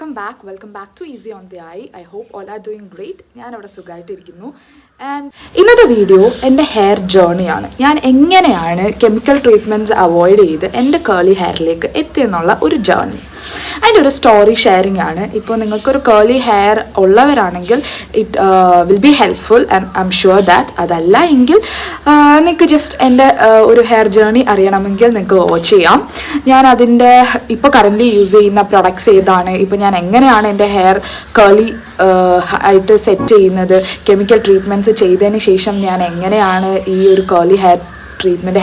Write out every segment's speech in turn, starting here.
welcome back to Easy on the Eye. I hope all are doing great. ഞാൻ അവിടെ സുഖമായിട്ടിരിക്കുന്നു. And ഇന്നത്തെ video എൻ്റെ ഹെയർ ജേർണിയാണ്. ഞാൻ എങ്ങനെയാണ് കെമിക്കൽ ട്രീറ്റ്മെൻറ്റ്സ് അവോയ്ഡ് ചെയ്ത് എൻ്റെ കേളി ഹെയറിലേക്ക് എത്തിയെന്നുള്ള ഒരു ജേർണി. അതിൻ്റെ ഒരു സ്റ്റോറി ഷെയറിംഗ് ആണ്. ഇപ്പോൾ നിങ്ങൾക്കൊരു കേളി ഹെയർ ഉള്ളവരാണെങ്കിൽ it will be helpful and I am sure that. അതല്ല എങ്കിൽ നിങ്ങൾക്ക് ജസ്റ്റ് എൻ്റെ ഒരു ഹെയർ ജേർണി അറിയണമെങ്കിൽ നിങ്ങൾക്ക് വാച്ച് ചെയ്യാം. ഞാൻ അതിൻ്റെ ഇപ്പോൾ കറൻ്റ് യൂസ് ചെയ്യുന്ന പ്രൊഡക്ട്സ് ഏതാണ്, ഇപ്പോൾ ഞാൻ എങ്ങനെയാണ് എൻ്റെ ഹെയർ കേളി ആയിട്ട് സെറ്റ് ചെയ്യുന്നത്, കെമിക്കൽ ട്രീറ്റ്മെൻറ്റ്സ് ചെയ്തതിന് ശേഷം ഞാൻ എങ്ങനെയാണ് ഈ ഒരു curly hair treatment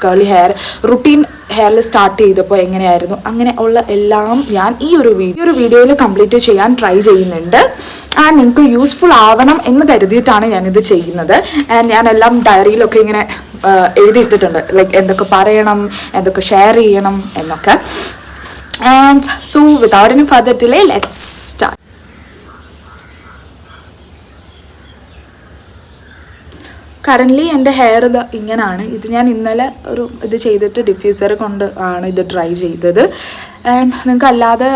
curly hair routine ഹെയറിൽ സ്റ്റാർട്ട് ചെയ്തപ്പോൾ എങ്ങനെയായിരുന്നു, അങ്ങനെ ഉള്ള എല്ലാം ഞാൻ ഈ ഒരു വീഡിയോയിൽ കംപ്ലീറ്റ് ചെയ്യാൻ ട്രൈ ചെയ്യുന്നുണ്ട്. ആൻഡ് നിങ്ങൾക്ക് യൂസ്ഫുൾ ആവണം എന്ന് കരുതിയിട്ടാണ് ഞാനിത് ചെയ്യുന്നത്. ആൻഡ് ഞാനെല്ലാം ഡയറിയിലൊക്കെ ഇങ്ങനെ എഴുതിയിട്ടിട്ടുണ്ട്, ലൈക്ക് എന്തൊക്കെ പറയണം, എന്തൊക്കെ ഷെയർ ചെയ്യണം എന്നൊക്കെ. And so without any further delay let's start. Currently എൻ്റെ ഹെയർ ഇത് ഇങ്ങനെയാണ്. ഇത് ഞാൻ ഇന്നലെ ഇത് ചെയ്തിട്ട് ഡിഫ്യൂസർ കൊണ്ട് ആണ് ഇത് ഡ്രൈ ചെയ്തത്. ആൻഡ് നിങ്ങൾക്ക് അല്ലാതെ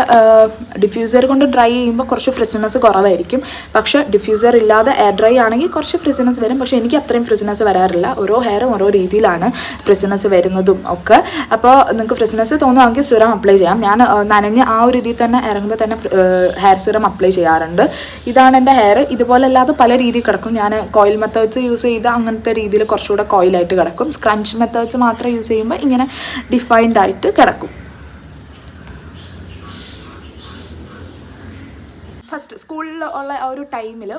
ഡിഫ്യൂസർ കൊണ്ട് ഡ്രൈ ചെയ്യുമ്പോൾ കുറച്ച് ഫ്രിസിനെസ് കുറവായിരിക്കും. പക്ഷേ ഡിഫ്യൂസർ ഇല്ലാതെ എയർ ഡ്രൈ ആണെങ്കിൽ കുറച്ച് ഫ്രിസിനെസ് വരും. പക്ഷേ എനിക്ക് അത്രയും ഫ്രിസിനെസ് വരാറില്ല. ഓരോ ഹെയറും ഓരോ രീതിയിലാണ് ഫ്രിസിനെസ് വരുന്നതും ഒക്കെ. അപ്പോൾ നിങ്ങൾക്ക് ഫ്രിസിനെസ് തോന്നുകയാണെങ്കിൽ സിറം അപ്ലൈ ചെയ്യാം. ഞാൻ നനഞ്ഞ് ആ ഒരു രീതിയിൽ തന്നെ ഇറങ്ങുമ്പോൾ തന്നെ ഹെയർ സിറം അപ്ലൈ ചെയ്യാറുണ്ട്. ഇതാണ് എൻ്റെ ഹെയർ. ഇതുപോലെ അല്ലാതെ പല രീതിയിൽ കിടക്കും. ഞാൻ കോയിൽ മെത്തേഡ്സ് യൂസ് ചെയ്ത് അങ്ങനത്തെ രീതിയിൽ കുറച്ചുകൂടെ കോയിലായിട്ട് കിടക്കും. സ്ക്രഞ്ച് മെത്തേഡ്സ് മാത്രം യൂസ് ചെയ്യുമ്പോൾ ഇങ്ങനെ ഡിഫൈൻഡ് ആയിട്ട് കിടക്കും. ഫസ്റ്റ് സ്കൂളിൽ ഉള്ള ആ ഒരു ടൈമിൽ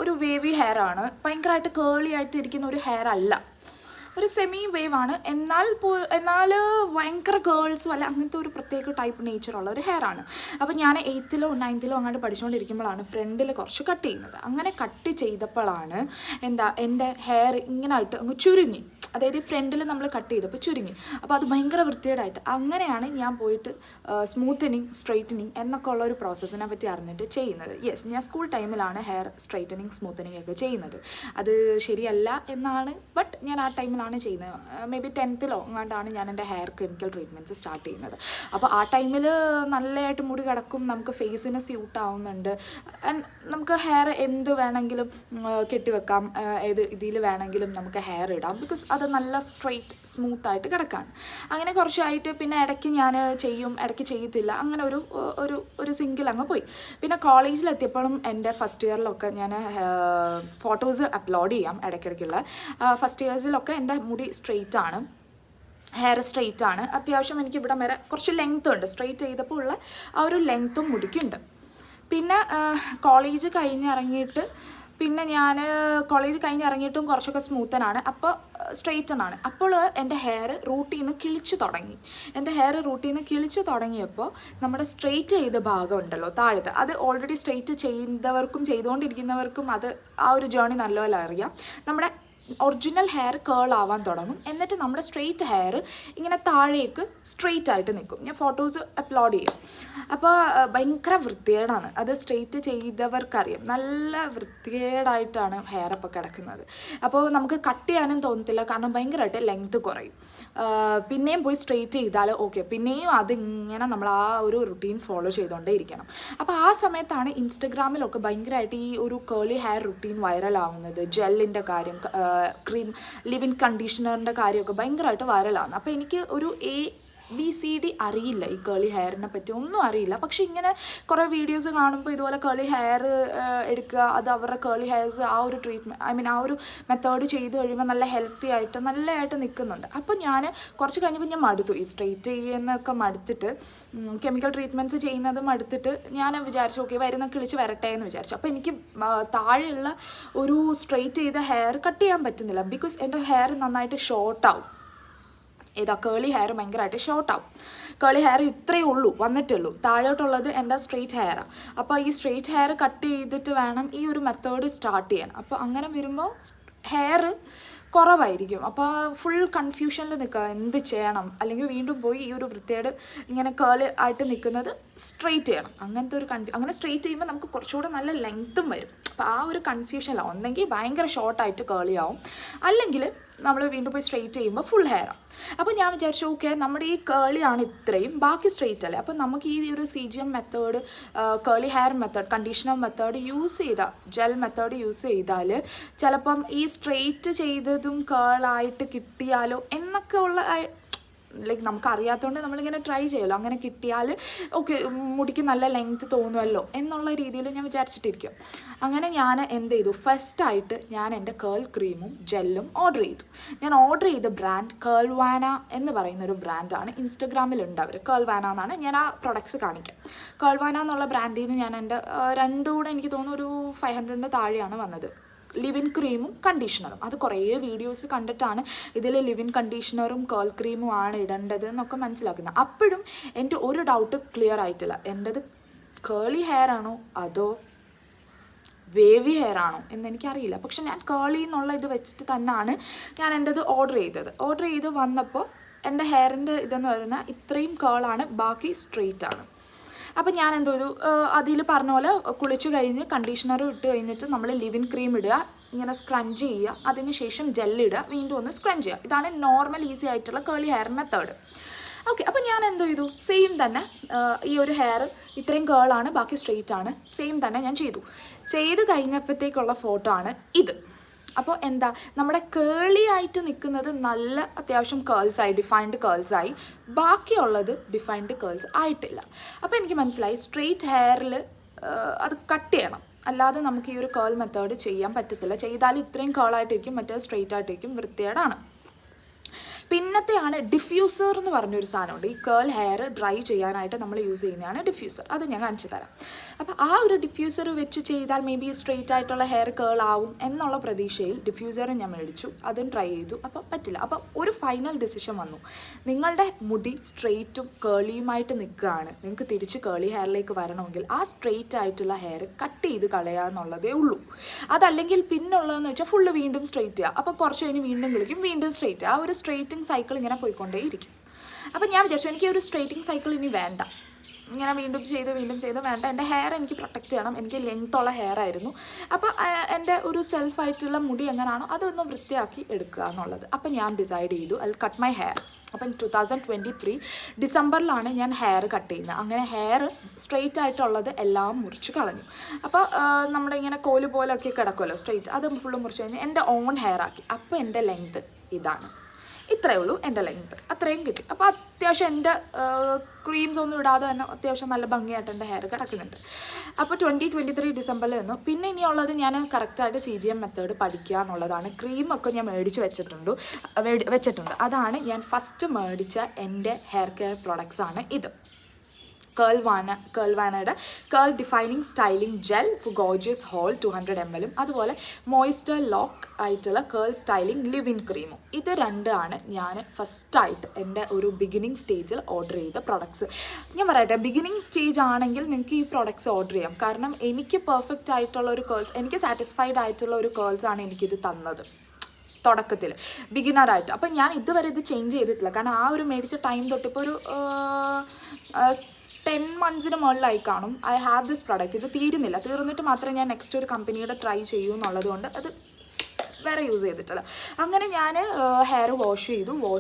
ഒരു വേവി ഹെയർ ആണ്. ഭയങ്കരമായിട്ട് കേളി ആയിട്ട് ഇരിക്കുന്ന ഒരു ഹെയർ അല്ല, ഒരു സെമി വേവ് ആണ്. എന്നാൽ ഭയങ്കര കേൾസും അല്ല, അങ്ങനത്തെ ഒരു പ്രത്യേക ടൈപ്പ് നേച്ചറുള്ള ഒരു ഹെയർ ആണ്. അപ്പോൾ ഞാൻ 8th-ലോ 9th-ലോ അങ്ങോട്ട് പഠിച്ചുകൊണ്ടിരിക്കുമ്പോഴാണ് ഫ്രണ്ടിൽ കുറച്ച് കട്ട് ചെയ്യുന്നത്. അങ്ങനെ കട്ട് ചെയ്തപ്പോഴാണ് എൻ്റെ ഹെയർ ഇങ്ങനായിട്ട് അങ്ങ് ചുരുങ്ങി. അതായത് ഫ്രണ്ടിൽ നമ്മൾ കട്ട് ചെയ്തപ്പോൾ ചുരുങ്ങി. അപ്പോൾ അത് ഭയങ്കര വൃത്തികേടായിട്ട് അങ്ങനെയാണ് ഞാൻ പോയിട്ട് സ്മൂത്തനിങ്, സ്ട്രെയിറ്റനിങ് എന്നൊക്കെ ഉള്ള ഒരു പ്രോസസ്സിനെ പറ്റി അറിഞ്ഞിട്ട് ചെയ്യുന്നത്. യെസ്, ഞാൻ സ്കൂൾ ടൈമിലാണ് ഹെയർ സ്ട്രെയിറ്റനിങ്, സ്മൂത്തനിങ് ഒക്കെ ചെയ്യുന്നത്. അത് ശരിയല്ല എന്നാണ്, ബട്ട് ഞാൻ ആ ടൈമിലാണ് ചെയ്യുന്നത്. മേ ബി 10th-ലോ അങ്ങാണ്ടാണ് ഞാൻ എൻ്റെ ഹെയർ കെമിക്കൽ ട്രീറ്റ്മെൻറ്റ്സ് സ്റ്റാർട്ട് ചെയ്യുന്നത്. അപ്പോൾ ആ ടൈമിൽ നല്ലതായിട്ട് മുടി കിടക്കും, നമുക്ക് ഫേസിന് സ്യൂട്ട് ആവുന്നുണ്ട്. ആൻഡ് നമുക്ക് ഹെയർ എന്ത് വേണമെങ്കിലും കെട്ടിവെക്കാം, ഏത് ഇതിൽ വേണമെങ്കിലും നമുക്ക് ഹെയർ ഇടാം. ബിക്കോസ് അത് നല്ല സ്ട്രെയിറ്റ് സ്മൂത്തായിട്ട് കിടക്കാണ്. അങ്ങനെ കുറച്ചായിട്ട് പിന്നെ ഇടയ്ക്ക് ഞാൻ ചെയ്യും, ഇടയ്ക്ക് ചെയ്യത്തില്ല. അങ്ങനെ ഒരു സിംഗിൾ അങ്ങ് പോയി. പിന്നെ കോളേജിലെത്തിയപ്പോഴും എൻ്റെ ഫസ്റ്റ് ഇയറിലൊക്കെ ഞാൻ ഫോട്ടോസ് അപ്ലോഡ് ചെയ്യാം ഇടയ്ക്കിടയ്ക്കുള്ള. ഫസ്റ്റ് ഇയേഴ്സിലൊക്കെ എൻ്റെ മുടി സ്ട്രെയിറ്റ് ആണ്, ഹെയർ സ്ട്രെയിറ്റ് ആണ്. അത്യാവശ്യം എനിക്ക് ഇവിടെ വരെ കുറച്ച് ലെങ്ത് ഉണ്ട്. സ്ട്രെയിറ്റ് ചെയ്തപ്പോൾ ഉള്ള ആ ഒരു ലെങ്ത്തും മുടിക്കുണ്ട്. പിന്നെ കോളേജ് കഴിഞ്ഞിറങ്ങിയിട്ടും കുറച്ചൊക്കെ സ്മൂത്തനാണ്, അപ്പോൾ സ്ട്രെയിറ്റനാണ്. അപ്പോൾ എൻ്റെ ഹെയർ റൂട്ടിൽ നിന്ന് കിളിച്ചു തുടങ്ങിയപ്പോൾ നമ്മുടെ സ്ട്രെയിറ്റ് ചെയ്ത ഭാഗം ഉണ്ടല്ലോ താഴത്ത്, അത് ഓൾറെഡി സ്ട്രെയിറ്റ് ചെയ്തവർക്കും ചെയ്തുകൊണ്ടിരിക്കുന്നവർക്കും അത് ആ ഒരു ജേർണി നല്ലപോലെ അറിയാം. നമ്മുടെ ഒറിജിനൽ ഹെയർ കേൾ ആവാൻ തുടങ്ങും. എന്നിട്ട് നമ്മുടെ സ്ട്രെയിറ്റ് ഹെയർ ഇങ്ങനെ താഴേക്ക് സ്ട്രെയിറ്റ് ആയിട്ട് നിൽക്കും. ഞാൻ ഫോട്ടോസ് അപ്ലോഡ് ചെയ്യും. അപ്പോൾ ഭയങ്കര വൃത്തികേടാണ്. അത് സ്ട്രെയിറ്റ് ചെയ്തവർക്കറിയാം, നല്ല വൃത്തികേടായിട്ടാണ് ഹെയർ അപ്പോൾ കിടക്കുന്നത്. അപ്പോൾ നമുക്ക് കട്ട് ചെയ്യാനും തോന്നത്തില്ല, കാരണം ഭയങ്കരമായിട്ട് ലെങ്ത് കുറയും. പിന്നെയും പോയി സ്ട്രെയിറ്റ് ചെയ്താൽ ഓക്കെ, പിന്നെയും അതിങ്ങനെ നമ്മൾ ആ ഒരു റുട്ടീൻ ഫോളോ ചെയ്തുകൊണ്ടേ ഇരിക്കണം. അപ്പോൾ ആ സമയത്താണ് ഇൻസ്റ്റഗ്രാമിലൊക്കെ ഭയങ്കരമായിട്ട് ഈ ഒരു കേളി ഹെയർ റുട്ടീൻ വൈറലാവുന്നത്. ജെല്ലിൻ്റെ കാര്യം, ക്രീം, ലിവിൻ കണ്ടീഷണറിൻ്റെ കാര്യമൊക്കെ ഭയങ്കരമായിട്ട് വൈറലാണ്. അപ്പോൾ എനിക്ക് ഒരു ABCD അറിയില്ല, ഈ കേളി ഹെയറിനെ പറ്റി ഒന്നും അറിയില്ല. പക്ഷേ ഇങ്ങനെ കുറേ വീഡിയോസ് കാണുമ്പോൾ ഇതുപോലെ കേളി ഹെയർ എടുക്കുക, അത് അവരുടെ കേളി ഹെയർസ് ആ ഒരു ട്രീറ്റ്മെൻറ്റ് ആ ഒരു മെത്തേഡ് ചെയ്ത് കഴിയുമ്പോൾ നല്ല ഹെൽത്തി ആയിട്ട് നല്ലതായിട്ട് നിൽക്കുന്നുണ്ട്. അപ്പോൾ ഞാൻ കുറച്ച് കഴിഞ്ഞപ്പോൾ ഞാൻ മടുത്തു, ഈ സ്ട്രെയിറ്റ് ചെയ്യുന്നതൊക്കെ മടുത്തിട്ട്, കെമിക്കൽ ട്രീറ്റ്മെൻറ്റ്സ് ചെയ്യുന്നത് മടുത്തിട്ട് ഞാൻ വിചാരിച്ചു ഓക്കെ വരുന്ന കിളിച്ച് വരട്ടെ എന്ന് വിചാരിച്ചു. അപ്പോൾ എനിക്ക് താഴെയുള്ള ഒരു സ്ട്രെയിറ്റ് ചെയ്ത ഹെയർ കട്ട് ചെയ്യാൻ പറ്റുന്നില്ല. ബിക്കോസ് എൻ്റെ ഹെയർ നന്നായിട്ട് ഷോർട്ടാവും. കേളി ഹെയർ ഭയങ്കരമായിട്ട് ഷോർട്ടാവും. കേളി ഹെയർ ഇത്രയേ വന്നിട്ടുള്ളൂ. താഴോട്ടുള്ളത് എൻ്റെ സ്ട്രെയിറ്റ് ഹെയറാണ്. അപ്പോൾ ഈ സ്ട്രെയിറ്റ് ഹെയർ കട്ട് ചെയ്തിട്ട് വേണം ഈ ഒരു മെത്തേഡ് സ്റ്റാർട്ട് ചെയ്യാൻ. അപ്പോൾ അങ്ങനെ വരുമ്പോൾ ഹെയർ കുറവായിരിക്കും. അപ്പോൾ ഫുൾ കൺഫ്യൂഷനിൽ നിൽക്കുക, എന്ത് ചെയ്യണം, അല്ലെങ്കിൽ വീണ്ടും പോയി ഈ ഒരു വൃത്തിയേട് ഇങ്ങനെ കേൾ ആയിട്ട് നിൽക്കുന്നത് സ്ട്രെയിറ്റ് ചെയ്യണം. അങ്ങനത്തെ ഒരു അങ്ങനെ സ്ട്രെയിറ്റ് ചെയ്യുമ്പോൾ നമുക്ക് കുറച്ചുകൂടെ നല്ല ലെങ്ത്തും വരും. അപ്പോൾ ആ ഒരു കൺഫ്യൂഷനിലാവും. ഒന്നെങ്കിൽ ഭയങ്കര ഷോർട്ടായിട്ട് കേളിയാവും, അല്ലെങ്കിൽ നമ്മൾ വീണ്ടും പോയി സ്ട്രെയിറ്റ് ചെയ്യുമ്പോൾ ഫുൾ ഹെയറാണ്. അപ്പോൾ ഞാൻ വിചാരിച്ചു ഓക്കെ, നമ്മുടെ ഈ കേളിയാണ് ഇത്രയും, ബാക്കി സ്ട്രെയിറ്റ് അല്ലേ, അപ്പോൾ നമുക്ക് ഈ ഒരു CGM മെത്തേഡ്, കേളി hair method, conditioner method use ചെയ്താൽ, ജെൽ മെത്തേഡ് യൂസ് ചെയ്താൽ ചിലപ്പം ഈ സ്ട്രെയിറ്റ് ചെയ്തതും കേളായിട്ട് കിട്ടിയാലോ എന്നൊക്കെ ഉള്ള ലൈക്ക് നമുക്ക് അറിയാത്തതുകൊണ്ട് നമ്മളിങ്ങനെ ട്രൈ ചെയ്യുമല്ലോ. അങ്ങനെ കിട്ടിയാൽ ഓക്കെ, മുടിക്ക് നല്ല ലെങ്ത്ത് തോന്നുമല്ലോ എന്നുള്ള രീതിയിൽ ഞാൻ വിചാരിച്ചിട്ടിരിക്കും. അങ്ങനെ ഞാൻ എന്ത് ചെയ്തു, ഫസ്റ്റായിട്ട് ഞാൻ എൻ്റെ കേൾ ക്രീമും ജെല്ലും ഓർഡർ ചെയ്തു. ഞാൻ ഓർഡർ ചെയ്ത ബ്രാൻഡ് കേൾവാന എന്ന് പറയുന്നൊരു ബ്രാൻഡാണ്. ഇൻസ്റ്റഗ്രാമിലുണ്ട് അവർ, കേൾവാന എന്നാണ്. ഞാൻ ആ പ്രൊഡക്ട്സ് കാണിക്കാം. കേൾവാന എന്നുള്ള ബ്രാൻഡിൽ നിന്ന് ഞാൻ എൻ്റെ രണ്ടും കൂടെ എനിക്ക് തോന്നുന്നു ഒരു 500 താഴെയാണ് വന്നത്. ലിവിൻ ക്രീമും കണ്ടീഷണറും. അത് കുറേ വീഡിയോസ് കണ്ടിട്ടാണ് ഇതിൽ ലിവിൻ കണ്ടീഷണറും കേൾ ക്രീമും ആണ് ഇടേണ്ടത് എന്നൊക്കെ മനസ്സിലാക്കുന്നത്. അപ്പോഴും എൻ്റെ ഒരു ഡൗട്ട് ക്ലിയർ ആയിട്ടില്ല, എൻ്റെത് കേളി ഹെയർ ആണോ അതോ വേവി ഹെയർ ആണോ എന്നെനിക്കറിയില്ല. പക്ഷെ ഞാൻ കേളി എന്നുള്ള ഇത് വെച്ചിട്ട് തന്നെയാണ് ഞാൻ എൻ്റെത് ഓർഡർ ചെയ്തത്. ഓർഡർ ചെയ്ത് വന്നപ്പോൾ എൻ്റെ ഹെയറിൻ്റെ ഇതെന്ന് പറഞ്ഞാൽ ഇത്രയും കേളാണ്, ബാക്കി സ്ട്രെയിറ്റ് ആണ്. അപ്പം ഞാൻ എന്തോ ഇത് അതിൽ പറഞ്ഞ പോലെ കുളിച്ച് കഴിഞ്ഞ് കണ്ടീഷണർ ഇട്ട് കഴിഞ്ഞിട്ട് നമ്മൾ ലിവിൻ ക്രീം ഇടുക, ഇങ്ങനെ സ്ക്രഞ്ച് ചെയ്യുക, അതിനുശേഷം ജെല്ലിടുക, വീണ്ടും ഒന്ന് സ്ക്രഞ്ച് ചെയ്യുക. ഇതാണ് നോർമൽ ഈസി ആയിട്ടുള്ള കേളി ഹെയർ മെത്തേഡ്. ഓക്കെ, അപ്പോൾ ഞാൻ എന്തോ ചെയ്തു, സെയിം തന്നെ ഈ ഒരു ഹെയർ ഇത്രയും കേളാണ്, ബാക്കി സ്ട്രെയിറ്റ് ആണ്, സെയിം തന്നെ ഞാൻ ചെയ്ത് കഴിഞ്ഞപ്പോഴത്തേക്കുള്ള ഫോട്ടോ ആണ് ഇത്. അപ്പോൾ എന്താ, നമ്മുടെ കേളി ആയിട്ട് നിൽക്കുന്നത് നല്ല അത്യാവശ്യം കേൾസായി, ഡിഫൈൻഡ് കേൾസായി, ബാക്കിയുള്ളത് ഡിഫൈൻഡ് കേൾസ് ആയിട്ടില്ല. അപ്പോൾ എനിക്ക് മനസ്സിലായി സ്ട്രെയിറ്റ് ഹെയറിൽ അത് കട്ട് ചെയ്യണം, അല്ലാതെ നമുക്ക് ഈ ഒരു കേൾ മെത്തേഡ് ചെയ്യാൻ പറ്റത്തില്ല. ചെയ്താൽ ഇത്രയും കേളായിട്ടിരിക്കും, മറ്റേ സ്ട്രെയിറ്റ് ആയിട്ടിരിക്കും, വൃത്തികേടാണ്. പിന്നത്തെയാണ് ഡിഫ്യൂസർ എന്ന് പറഞ്ഞൊരു സാധനമുണ്ട്. ഈ കേൾ ഹെയർ ഡ്രൈ ചെയ്യാനായിട്ട് നമ്മൾ യൂസ് ചെയ്യുന്നതാണ് ഡിഫ്യൂസർ. അത് ഞാൻ കാണിച്ചു തരാം. അപ്പോൾ ആ ഒരു ഡിഫ്യൂസർ വെച്ച് ചെയ്താൽ മേ ബി സ്ട്രെയിറ്റ് ആയിട്ടുള്ള ഹെയർ കേൾ ആവും എന്നുള്ള പ്രതീക്ഷയിൽ ഡിഫ്യൂസർ ഞാൻ മേടിച്ചു, അതും ട്രൈ ചെയ്തു. അപ്പോൾ പറ്റില്ല. അപ്പോൾ ഒരു ഫൈനൽ ഡിസിഷൻ വന്നു, നിങ്ങളുടെ മുടി സ്ട്രെയിറ്റും കേളിയുമായിട്ട് നിൽക്കുകയാണ്, നിങ്ങൾക്ക് തിരിച്ച് കേളി ഹെയറിലേക്ക് വരണമെങ്കിൽ ആ സ്ട്രെയിറ്റ് ആയിട്ടുള്ള ഹെയർ കട്ട് ചെയ്ത് കളയുക എന്നുള്ളതേ ഉള്ളൂ. അതല്ലെങ്കിൽ പിന്നുള്ളതെന്ന് വെച്ചാൽ ഫുള്ള് വീണ്ടും സ്ട്രെയിറ്റ് ചെയ്യുക. അപ്പോൾ കുറച്ച് കഴിഞ്ഞ് വീണ്ടും കിളിക്കും, വീണ്ടും സ്ട്രെയിറ്റ്. ആ ഒരു സ്ട്രെയിറ്റിംഗ് സൈക്കിൾ ഇങ്ങനെ പോയിക്കൊണ്ടേയിരിക്കും. അപ്പം ഞാൻ വിചാരിച്ചു എനിക്ക് ഒരു സ്ട്രെയിറ്റിംഗ് സൈക്കിൾ ഇനി വേണ്ട, ഇങ്ങനെ വീണ്ടും ചെയ്ത് വേണ്ട. എൻ്റെ ഹെയർ എനിക്ക് പ്രൊട്ടക്റ്റ് ചെയ്യണം, എനിക്ക് ലെങ്ത്തുള്ള ഹെയർ ആയിരുന്നു. അപ്പോൾ എൻ്റെ ഒരു സെൽഫായിട്ടുള്ള മുടി എങ്ങനെയാണോ അതൊന്ന് വൃത്തിയാക്കി എടുക്കുക എന്നുള്ളത്. അപ്പം ഞാൻ ഡിസൈഡ് ചെയ്തു ഐ കട്ട് മൈ ഹെയർ. അപ്പം 2023 ഡിസംബറിലാണ് ഞാൻ ഹെയർ കട്ട് ചെയ്യുന്നത്. അങ്ങനെ ഹെയർ സ്ട്രെയിറ്റ് ആയിട്ടുള്ളത് എല്ലാം മുറിച്ച് കളഞ്ഞു. അപ്പോൾ നമ്മുടെ ഇങ്ങനെ കോല് പോലൊക്കെ കിടക്കുമല്ലോ സ്ട്രെയിറ്റ്, അത് ഫുള്ള് മുറിച്ച് കഴിഞ്ഞ് എൻ്റെ ഓൺ ഹെയർ ആക്കി. അപ്പോൾ എൻ്റെ ലെങ്ത്ത് ഇതാണ്, ഇത്രയേ ഉള്ളൂ എൻ്റെ ലെങ്ത്ത്, അത്രയും കിട്ടി. അപ്പോൾ അത്യാവശ്യം എൻ്റെ ക്രീംസ് ഒന്നും ഇടാതെ തന്നെ അത്യാവശ്യം നല്ല ഭംഗിയായിട്ട് എൻ്റെ ഹെയർ കിടക്കുന്നുണ്ട്. അപ്പോൾ 2023 ഡിസംബറിൽ നിന്നു. പിന്നെ ഇനിയുള്ളത് ഞാൻ കറക്റ്റായിട്ട് CGM മെത്തേഡ് പഠിക്കുക എന്നുള്ളതാണ്. ക്രീമൊക്കെ ഞാൻ വെച്ചിട്ടുണ്ട്. അതാണ് ഞാൻ ഫസ്റ്റ് മേടിച്ച എൻ്റെ ഹെയർ കെയർ പ്രോഡക്ട്സ് ആണ് ഇത്. കേൾവാനയുടെ curl defining styling gel for gorgeous hold 200 ml, അതുപോലെ മോയ്സ്ചർ ലോക്ക് ആയിട്ടുള്ള കേൾ സ്റ്റൈലിംഗ് ലിവിൻ ക്രീമും. ഇത് രണ്ടാണ് ഞാൻ ഫസ്റ്റായിട്ട് എൻ്റെ ഒരു ബിഗിനിങ് സ്റ്റേജിൽ ഓർഡർ ചെയ്ത പ്രൊഡക്ട്സ്. ഞാൻ പറയട്ടെ, ബിഗിനിങ് സ്റ്റേജ് ആണെങ്കിൽ നിങ്ങൾക്ക് ഈ പ്രൊഡക്ട്സ് ഓർഡർ ചെയ്യാം. കാരണം എനിക്ക് പെർഫെക്റ്റ് ആയിട്ടുള്ള ഒരു കേൾസ്, എനിക്ക് സാറ്റിസ്ഫൈഡ് ആയിട്ടുള്ള ഒരു കേൾസാണ് എനിക്കിത് തന്നത് തുടക്കത്തിൽ, ബിഗിനറായിട്ട്. അപ്പം ഞാൻ ഇതുവരെ ഇത് ചേഞ്ച് ചെയ്തിട്ടില്ല. കാരണം ആ ഒരു മേടിച്ച ടൈം തൊട്ടിപ്പോൾ ഒരു 10 months മുകളിലായി കാണും ഐ ഹാവ് ദിസ് പ്രൊഡക്റ്റ്. ഇത് തീർന്നിട്ട് മാത്രമേ ഞാൻ നെക്സ്റ്റ് ഒരു കമ്പനിയുടെ ട്രൈ ചെയ്യൂ എന്നുള്ളത് കൊണ്ട് അത് വേറെ യൂസ് ചെയ്തിട്ടില്ല. അങ്ങനെ ഞാൻ ഹെയർ വാഷ്